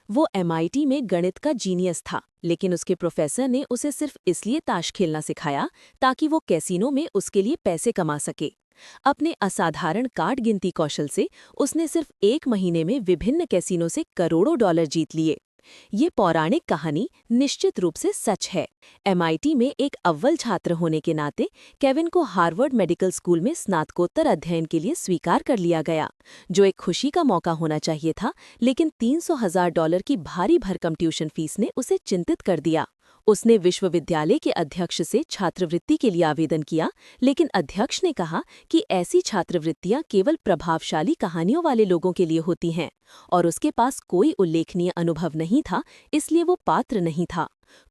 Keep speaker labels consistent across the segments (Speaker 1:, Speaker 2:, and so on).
Speaker 1: वो एमआईटी में गणित का जीनियस था, लेकिन उसके प्रोफेसर ने उसे सिर्फ इसलिए ताश खेलना सिखाया ताकि वो कैसीनो में उसके लिए पैसे कमा सके। अपने असाधारण कार्ड गिनती कौशल से उसने सिर्फ 1 महीने में विभिन्न कैसीनो से करोड़ों डॉलर जीत लिए। ये पौराणिक कहानी निश्चित रूप से सच है। एमआईटी में एक अव्वल छात्र होने के नाते केविन को हार्वर्ड मेडिकल स्कूल में स्नातकोत्तर अध्ययन के लिए स्वीकार कर लिया गया, जो एक खुशी का मौका होना चाहिए था, लेकिन $300,000 की भारी भरकम ट्यूशन फीस ने उसे चिंतित कर दिया। उसने विश्वविद्यालय के अध्यक्ष से छात्रवृत्ति के लिए आवेदन किया, लेकिन अध्यक्ष ने कहा कि ऐसी छात्रवृत्तियां केवल प्रभावशाली कहानियों वाले लोगों के लिए होती हैं और उसके पास कोई उल्लेखनीय अनुभव नहीं था, इसलिए वो पात्र नहीं था।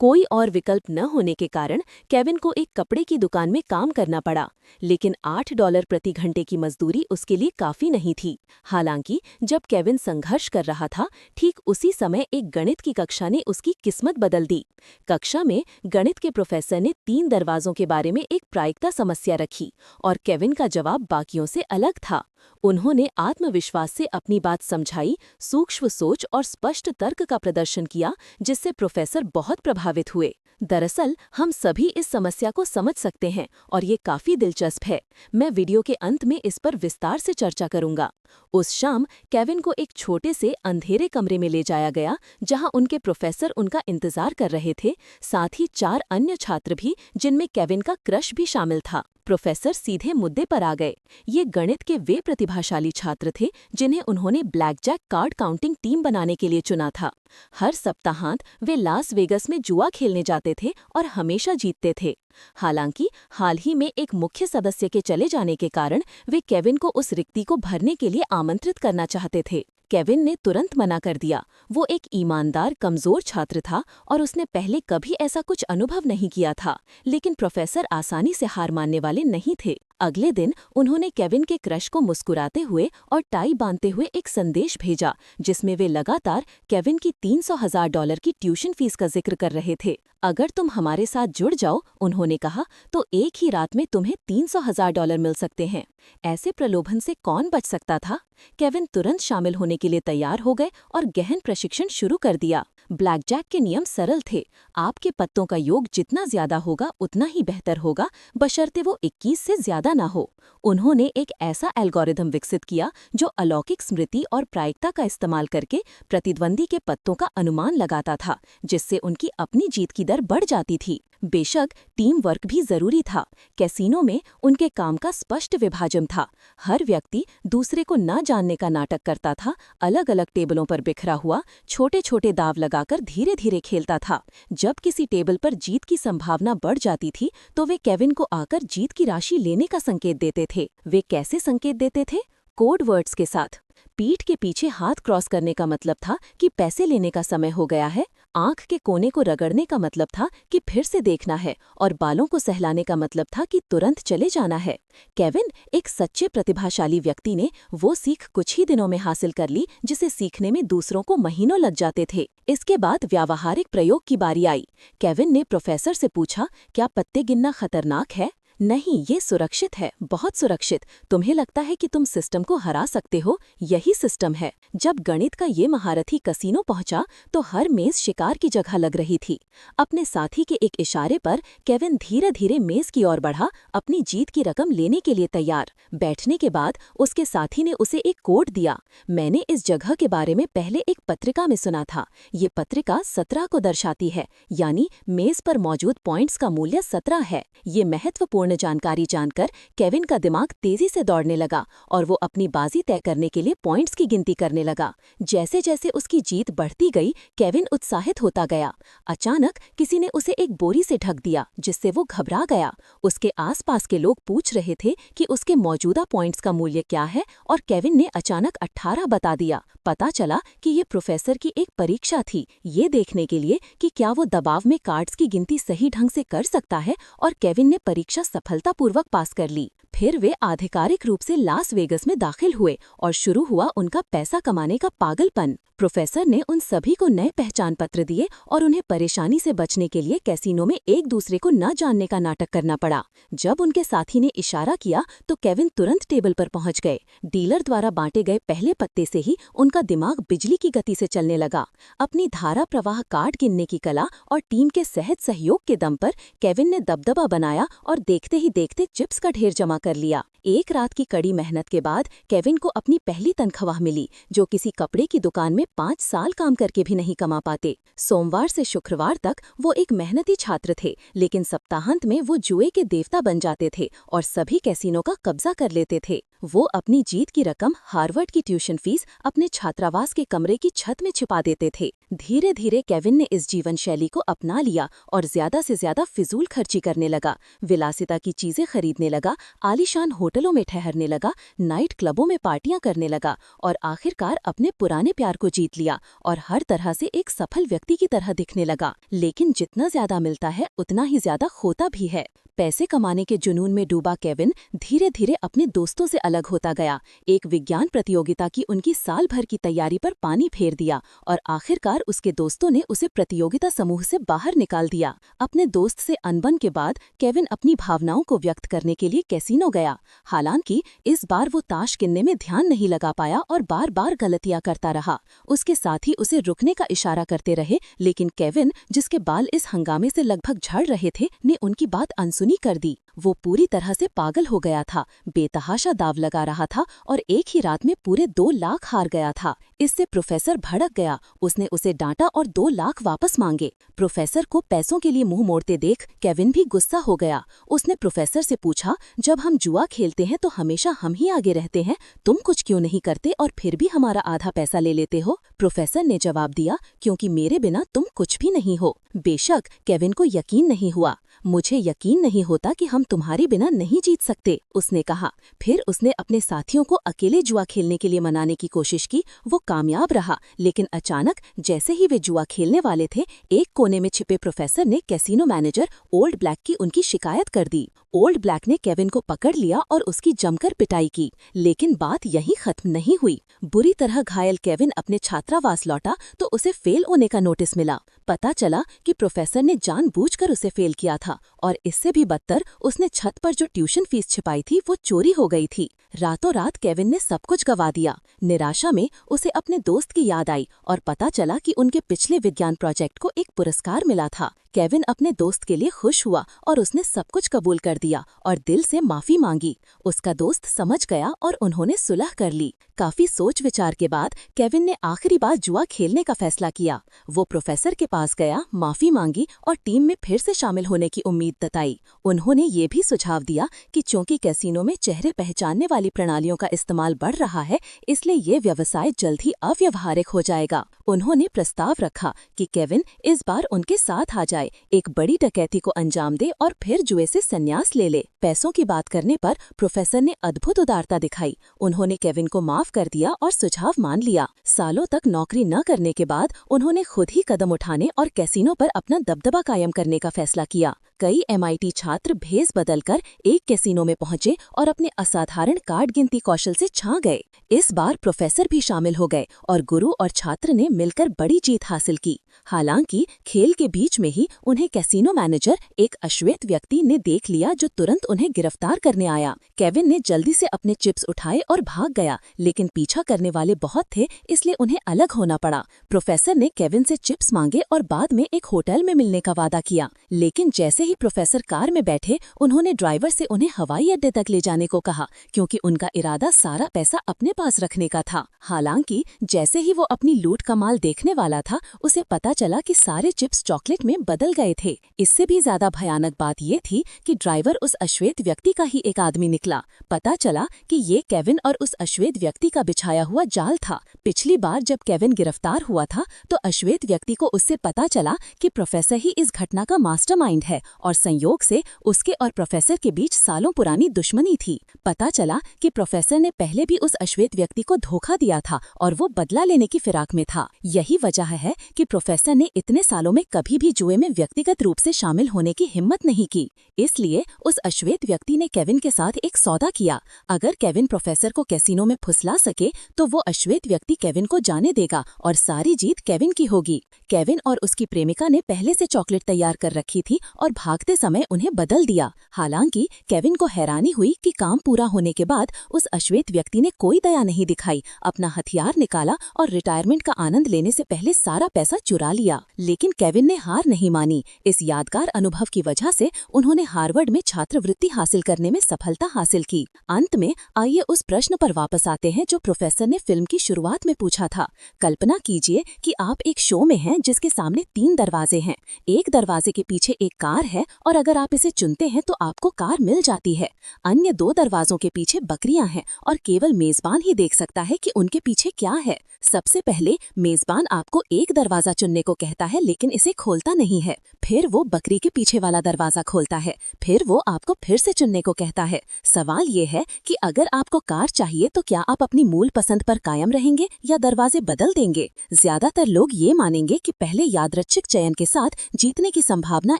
Speaker 1: कोई और विकल्प न होने के कारण केविन को एक कपड़े की दुकान में काम करना पड़ा, लेकिन $8 प्रति घंटे की मजदूरी उसके लिए काफी नहीं थी। हालांकि जब केविन संघर्ष कर रहा था, ठीक उसी समय एक गणित की कक्षा ने उसकी किस्मत बदल दी। कक्षा में गणित के प्रोफेसर ने 3 दरवाजों के बारे में एक प्रायिकता समस्या रखी और केविन का जवाब बाकियों से अलग था। उन्होंने आत्मविश्वास से अपनी बात समझाई, सूक्ष्म सोच और स्पष्ट तर्क का प्रदर्शन किया, जिससे प्रोफेसर बहुत प्रभावित हुए। दरअसल हम सभी इस समस्या को समझ सकते हैं और ये काफी दिलचस्प है। मैं वीडियो के अंत में इस पर विस्तार से चर्चा करूंगा। उस शाम केविन को एक छोटे से अंधेरे कमरे में ले जाया गया, जहां उनके प्रोफेसर उनका इंतजार कर रहे थे, साथ ही 4 अन्य छात्र भी, जिनमें केविन का क्रश भी शामिल था। प्रोफेसर सीधे मुद्दे पर आ गए। ये गणित के वे प्रतिभाशाली छात्र थे जिन्हें उन्होंने ब्लैकजैक कार्ड काउंटिंग टीम बनाने के लिए चुना था। हर सप्ताहांत वे लास वेगस में जुआ खेलने जाते थे और हमेशा जीतते थे। हालांकि हाल ही में एक मुख्य सदस्य के चले जाने के कारण वे केविन को उस रिक्ति को भरने के लिए आमंत्रित करना चाहते थे। केविन ने तुरंत मना कर दिया। वो एक ईमानदार, कमजोर छात्र था और उसने पहले कभी ऐसा कुछ अनुभव नहीं किया था, लेकिन प्रोफेसर आसानी से हार मानने वाले नहीं थे। अगले दिन उन्होंने केविन के क्रश को मुस्कुराते हुए और टाई बांधते हुए एक संदेश भेजा, जिसमें वे लगातार केविन की $300,000 की ट्यूशन फीस का जिक्र कर रहे थे। अगर तुम हमारे साथ जुड़ जाओ, उन्होंने कहा, तो एक ही रात में तुम्हें $300,000 मिल सकते हैं। ऐसे प्रलोभन से कौन बच सकता था? केविन तुरंत शामिल होने के लिए तैयार हो गए और गहन प्रशिक्षण शुरू कर दिया। ब्लैकजैक के नियम सरल थे। आपके पत्तों का योग जितना ज्यादा होगा उतना ही बेहतर होगा, बशर्ते वो 21 से ज्यादा ना हो। उन्होंने एक ऐसा एल्गोरिदम विकसित किया जो अलौकिक स्मृति और प्रायिकता का इस्तेमाल करके प्रतिद्वंदी के पत्तों का अनुमान लगाता था, जिससे उनकी अपनी जीत की दर बढ़ जाती थी। बेशक टीम वर्क भी जरूरी था। कैसीनो में उनके काम का स्पष्ट विभाजन था। हर व्यक्ति दूसरे को न जानने का नाटक करता था, अलग अलग टेबलों पर बिखरा हुआ छोटे छोटे दाव लगाकर धीरे धीरे खेलता था। जब किसी टेबल पर जीत की संभावना बढ़ जाती थी, तो वे केविन को आकर जीत की राशि लेने का संकेत देते थे। वे कैसे संकेत देते थे? कोड वर्ड्स के साथ। पीठ के पीछे हाथ क्रॉस करने का मतलब था कि पैसे लेने का समय हो गया है। आंख के कोने को रगड़ने का मतलब था कि फिर से देखना है, और बालों को सहलाने का मतलब था कि तुरंत चले जाना है। केविन, एक सच्चे प्रतिभाशाली व्यक्ति, ने वो सीख कुछ ही दिनों में हासिल कर ली जिसे सीखने में दूसरों को महीनों लग जाते थे। इसके बाद व्यावहारिक प्रयोग की बारी आई। केविन ने प्रोफेसर से पूछा, क्या पत्ते गिनना खतरनाक है? नहीं, ये सुरक्षित है, बहुत सुरक्षित। तुम्हें लगता है कि तुम सिस्टम को हरा सकते हो? यही सिस्टम है। जब गणित का ये महारथी कसीनो पहुंचा, तो हर मेज शिकार की जगह लग रही थी। अपने साथी के एक इशारे पर केविन धीरे धीरे मेज की ओर बढ़ा, अपनी जीत की रकम लेने के लिए तैयार। बैठने के बाद उसके साथी ने उसे एक कोड दिया। मैंने इस जगह के बारे में पहले एक पत्रिका में सुना था। ये पत्रिका 17 को दर्शाती है, यानी मेज पर मौजूद पॉइंट्स का मूल्य 17 है। ये महत्वपूर्ण जानकारी जानकर केविन का दिमाग तेजी से दौड़ने लगा और वो अपनी बाजी तय करने के लिए पॉइंट्स की गिनती करने लगा। जैसे जैसे उसकी जीत बढ़ती गई, केविन उत्साहित होता गया। अचानक किसी ने उसे एक बोरी से ढक दिया, जिससे वो घबरा गया। उसके आसपास के लोग पूछ रहे थे कि उसके मौजूदा पॉइंट्स का मूल्य क्या है, और केविन ने अचानक 18 बता दिया। पता चला कि ये प्रोफेसर की एक परीक्षा थी, ये देखने के लिए कि क्या वो दबाव में कार्ड्स की गिनती सही ढंग से कर सकता है, और केविन ने परीक्षा सफलतापूर्वक पास कर ली। फिर वे आधिकारिक रूप से लास वेगस में दाखिल हुए और शुरू हुआ उनका पैसा कमाने का पागलपन। प्रोफेसर ने उन सभी को नए पहचान पत्र दिए और उन्हें परेशानी से बचने के लिए कैसीनो में एक दूसरे को न जानने का नाटक करना पड़ा। जब उनके साथी ने इशारा किया तो केविन तुरंत टेबल पर पहुंच गए। डीलर द्वारा बांटे गए पहले पत्ते से ही उनका दिमाग बिजली की गति से चलने लगा। अपनी धारा प्रवाह कार्ड गिनने की कला और टीम के सहज सहयोग के दम पर केविन ने दबदबा बनाया और देखते ही देखते चिप्स का ढेर जमा कर लिया। एक रात की कड़ी मेहनत के बाद केविन को अपनी पहली तनख्वाह मिली, जो किसी कपड़े की दुकान में 5 साल काम करके भी नहीं कमा पाते। सोमवार से शुक्रवार तक वो एक मेहनती छात्र थे, लेकिन सप्ताहांत में वो जुए के देवता बन जाते थे और सभी कैसीनो का कब्जा कर लेते थे। वो अपनी जीत की रकम हार्वर्ड की ट्यूशन फीस अपने छात्रावास के कमरे की छत में छिपा देते थे। धीरे धीरे केविन ने इस जीवन शैली को अपना लिया और ज्यादा से ज्यादा फिजूल खर्ची करने लगा। विलासिता की चीजें खरीदने लगा, आलीशान होटलों में ठहरने लगा, नाइट क्लबों में पार्टियां करने लगा और आखिरकार अपने पुराने प्यार को जीत लिया और हर तरह से एक सफल व्यक्ति की तरह दिखने लगा। लेकिन जितना ज्यादा मिलता है उतना ही ज्यादा खोता भी है। पैसे कमाने के जुनून में डूबा केविन धीरे धीरे अपने दोस्तों से अलग होता गया। एक विज्ञान प्रतियोगिता की उनकी साल भर की तैयारी पर पानी फेर दिया और आखिरकार उसके दोस्तों ने उसे प्रतियोगिता समूह से बाहर निकाल दिया। अपने दोस्त से अनबन के बाद केविन अपनी भावनाओं को व्यक्त करने के लिए कैसीनो गया। हालांकि इस बार वो ताश गिनने में ध्यान नहीं लगा पाया और बार बार गलतियां करता रहा। उसके साथी उसे रुकने का इशारा करते रहे, लेकिन केविन, जिसके बाल इस हंगामे से लगभग झड़ रहे थे, ने उनकी बात अनसुनी कर दी। वो पूरी तरह से पागल हो गया था, बेतहाशा दाव लगा रहा था और एक ही रात में पूरे 2 लाख हार गया था। इससे प्रोफेसर भड़क गया। उसने उसे डांटा और 2 लाख वापस मांगे। प्रोफेसर को पैसों के लिए मुंह मोड़ते देख केविन भी गुस्सा हो गया। उसने प्रोफेसर से पूछा, जब हम जुआ खेलते हैं तो हमेशा हम ही आगे रहते हैं, तुम कुछ क्यों नहीं करते और फिर भी हमारा आधा पैसा ले लेते हो? प्रोफेसर ने जवाब दिया, क्योंकि मेरे बिना तुम कुछ भी नहीं हो। बेशक केविन को यकीन नहीं हुआ। मुझे यकीन नहीं होता कि हम तुम्हारे बिना नहीं जीत सकते, उसने कहा। फिर उसने अपने साथियों को अकेले जुआ खेलने के लिए मनाने की कोशिश की। वो कामयाब रहा, लेकिन अचानक जैसे ही वे जुआ खेलने वाले थे, एक कोने में छिपे प्रोफेसर ने कैसीनो मैनेजर ओल्ड ब्लैक की उनकी शिकायत कर दी। ओल्ड ब्लैक ने केविन को पकड़ लिया और उसकी जमकर पिटाई की। लेकिन बात यहीं खत्म नहीं हुई। बुरी तरह घायल केविन अपने छात्रावास लौटा तो उसे फेल होने का नोटिस मिला। पता चला कि प्रोफेसर ने जानबूझकर उसे फेल किया था और इससे भी बदतर, उसने छत पर जो ट्यूशन फीस छिपाई थी वो चोरी हो गई थी। रातों रात केविन ने सब कुछ गंवा दिया। निराशा में उसे अपने दोस्त की याद आई और पता चला कि उनके पिछले विज्ञान प्रोजेक्ट को एक पुरस्कार मिला था। केविन अपने दोस्त के लिए खुश हुआ और उसने सब कुछ कबूल कर दिया और दिल से माफी मांगी। उसका दोस्त समझ गया और उन्होंने सुलह कर ली। काफी सोच विचार के बाद केविन ने आखिरी बार जुआ खेलने का फैसला किया। वो प्रोफेसर के पास गया, माफी मांगी और टीम में फिर से शामिल होने की उम्मीद जताई। उन्होंने ये भी सुझाव दिया कि चूंकि कैसीनो में चेहरे पहचानने वाली प्रणालियों का इस्तेमाल बढ़ रहा है, इसलिए ये व्यवसाय जल्द ही अव्यवहारिक हो जाएगा। उन्होंने प्रस्ताव रखा कि केविन इस बार उनके साथ आ जाए, एक बड़ी डकैती को अंजाम दे और फिर जुए से संन्यास ले ले। पैसों की बात करने पर प्रोफेसर ने अद्भुत उदारता दिखाई। उन्होंने केविन को माफ कर दिया और सुझाव मान लिया। सालों तक नौकरी न करने के बाद उन्होंने खुद ही कदम उठाने और कैसीनो पर अपना दबदबा कायम करने का फैसला किया। कई MIT छात्र भेस बदलकर एक कैसीनो में पहुंचे और अपने असाधारण कार्ड गिनती कौशल से छा गए। इस बार प्रोफेसर भी शामिल हो गए और गुरु और छात्र ने मिलकर बड़ी जीत हासिल की। हालांकि खेल के बीच में ही उन्हें कैसीनो मैनेजर, एक अश्वेत व्यक्ति, ने देख लिया जो तुरंत उन्हें गिरफ्तार करने आया। केविन ने जल्दी से अपने चिप्स उठाए और भाग गया, लेकिन पीछा करने वाले बहुत थे, इसलिए उन्हें अलग होना पड़ा। प्रोफेसर ने केविन से चिप्स मांगे और बाद में एक होटल में मिलने का वादा किया। लेकिन जैसे ही प्रोफेसर कार में बैठे, उन्होंने ड्राइवर से उन्हें हवाई अड्डे तक ले जाने को कहा, क्योंकि उनका इरादा सारा पैसा अपने पास रखने का था। हालांकि जैसे ही वो अपनी लूट का माल देखने वाला था, उसे पता चला कि सारे चिप्स चॉकलेट में बदल गए थे। इससे भी ज्यादा भयानक बात ये थी कि ड्राइवर उस अश्वेत व्यक्ति का ही एक आदमी निकला। पता चला कि ये केविन और उस अश्वेत व्यक्ति का बिछाया हुआ जाल था। पिछली बार जब केविन गिरफ्तार हुआ था तो अश्वेत व्यक्ति को उससे पता चला कि प्रोफेसर ही इस घटना का मास्टरमाइंड है और संयोग से उसके और प्रोफेसर के बीच सालों पुरानी दुश्मनी थी। पता चला
Speaker 2: कि प्रोफेसर ने पहले भी उस अश्वेत व्यक्ति को धोखा दिया था और वो बदला लेने की फिराक में था। यही वजह है कि प्रोफेसर ने इतने सालों में कभी भी जुए में व्यक्तिगत रूप से शामिल होने की हिम्मत नहीं की। इसलिए उस अश्वेत व्यक्ति ने केविन के साथ एक सौदा किया। अगर केविन प्रोफेसर को कैसीनो में फुसला सके तो वो अश्वेत व्यक्ति केविन को जाने देगा और सारी जीत केविन की होगी। केविन और उसकी प्रेमिका ने पहले से चॉकलेट तैयार कर रखी थी और भागते समय उन्हें बदल दिया। हालांकि केविन को हैरानी हुई कि काम पूरा होने के बाद उस अश्वेत व्यक्ति ने कोई दया नहीं दिखाई, अपना हथियार निकाला और रिटायरमेंट का आनंद लेने से पहले सारा पैसा चुरा लिया। लेकिन केविन ने हार नहीं मानी। इस यादगार अनुभव की वजह से उन्होंने हार्वर्ड में छात्रवृत्ति हासिल करने में सफलता हासिल की। अंत में आइए उस प्रश्न पर वापस आते हैं जो प्रोफेसर ने फिल्म की शुरुआत में पूछा था। कल्पना कीजिए कि आप एक शो में हैं जिसके सामने 3 दरवाजे हैं। एक दरवाजे के पीछे एक कार है और अगर आप इसे चुनते हैं तो आपको कार मिल जाती है। अन्य 2 दरवाजों के पीछे बकरियां हैं और केवल मेजबान ही देख सकता है कि उनके पीछे क्या है। सबसे पहले मेजबान आपको एक दरवाजा चुनने को कहता है लेकिन इसे खोलता नहीं है। फिर वो बकरी के पीछे वाला दरवाजा खोलता है। फिर वो आपको फिर से चुनने को कहता है। सवाल ये है कि अगर आपको कार चाहिए तो क्या आप अपनी मूल पसंद पर कायम रहेंगे या दरवाजे बदल देंगे? ज्यादातर लोग ये मानेंगे कि पहले यादृच्छिक चयन के साथ जीतने की संभावना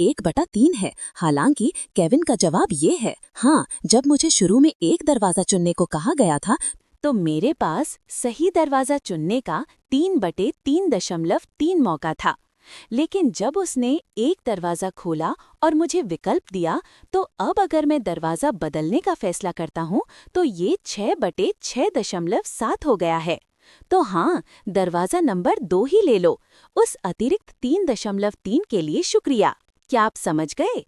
Speaker 2: 1/3 है। हालांकि केविन का जवाब ये है, हाँ, जब मुझे शुरू में एक दरवाजा चुनने को कहा गया था
Speaker 1: तो मेरे पास सही दरवाजा चुनने का 3/3.3 मौका था। लेकिन जब उसने एक दरवाजा खोला और मुझे विकल्प दिया तो अब अगर मैं दरवाजा बदलने का फैसला करता हूँ तो ये 6/6.7 हो गया है। तो हाँ, दरवाजा नंबर 2 ही ले लो। उस अतिरिक्त 3.3 के लिए शुक्रिया। क्या आप समझ गए?